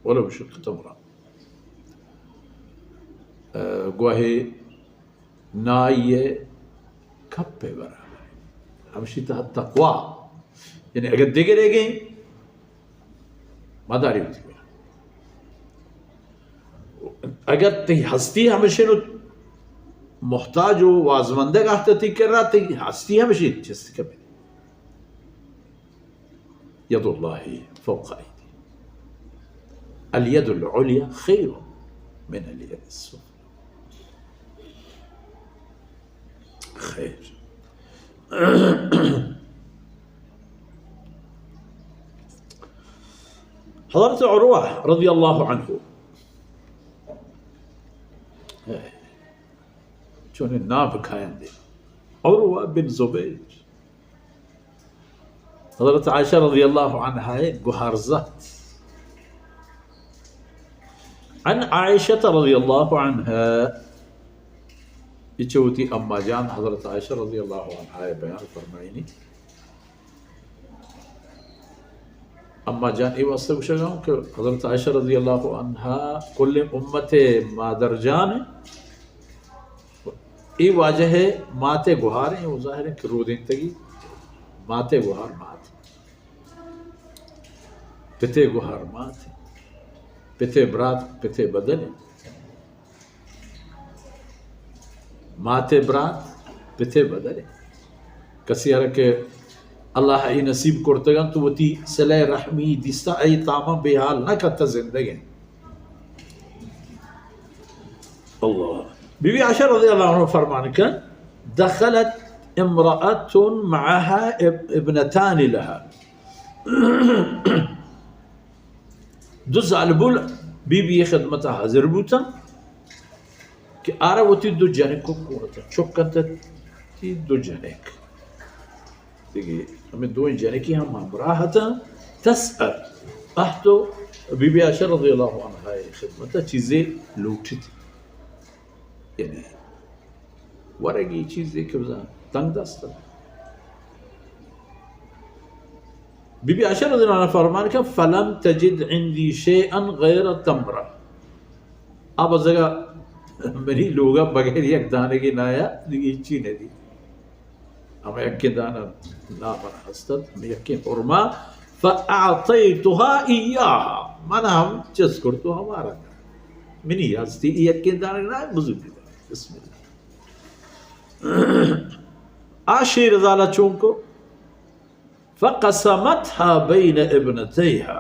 ولو بشق تمرة. گوهی نای کپ برابر همشی تحت تقوا، یعنی اگر دیگه رہ گئیں مداری ہوتی ہے. اگر تی ہستی ہمیشہ نو محتاج و وازمندہ گاہتا کر رہا تی ہستی ہمیشہ جس کبھی ید اللہ فوق ایدی الید العلیا خیر من الید السفلی. خیر. حضرت عروہ رضی اللہ عنہ چونیں نام بکھائیں دے عروہ بن زبیر. حضرت عائشہ رضی اللہ عنہ گہارزت عن عائشہ رضی اللہ عنہ یہ چوتی اما جان حضرت عائشہ رضی اللہ عنہ بیان فرمائنی. اما جان یہ واسطے پوچھا گا ہوں کہ حضرت عائشہ رضی اللہ عنہ کل امت مادر جان یہ واجہ ہے ماتے گہار ہیں. وہ ظاہر ہے کہ رودین تگی ماتے گہار مات پتے گہار مات پتے برات پتے بدل ماتے برات پتے بدل کسی ہر کہ اللہ ای نصیب کرتگان تو وہ تی صلح رحمی دیستا ای تاما بے حال نہ کرتا زندگی. اللہ بی بی عائشہ رضی اللہ عنہ فرمان کہ دخلت امرأة معها ابنتان لها دو زالبول بی بی خدمت حاضر بوتا کہ آرہ وہ تی دو جانے کو کونتا چکتا تی دو جانے دیکھئے ہمیں دو جانے کی ہم ہمراہتا تسأل احتو بی بی عائشہ رضی اللہ عنہ خدمتا چیزیں لوٹی تھی، یعنی ورگی چیزیں کہ بزا تنگ دستا. بی بی عائشہ رضی اللہ عنہ فرمان کہ فلم تجد عندی شیئا غیر تمرہ. اب از اگا میری لوگا بغیر یک دانے کی نایا دیگی چی نے دی ہمیں یکی دانا نا بنا ہستد ہمیں یکی حرما فاعطیتها ایاها مانا ہم چس کرتو ہمارا منی ہستی یکی دانا نا بزرگی دا. بسم اللہ آشی رضالہ چونکو فقسمتها بین ابنتیها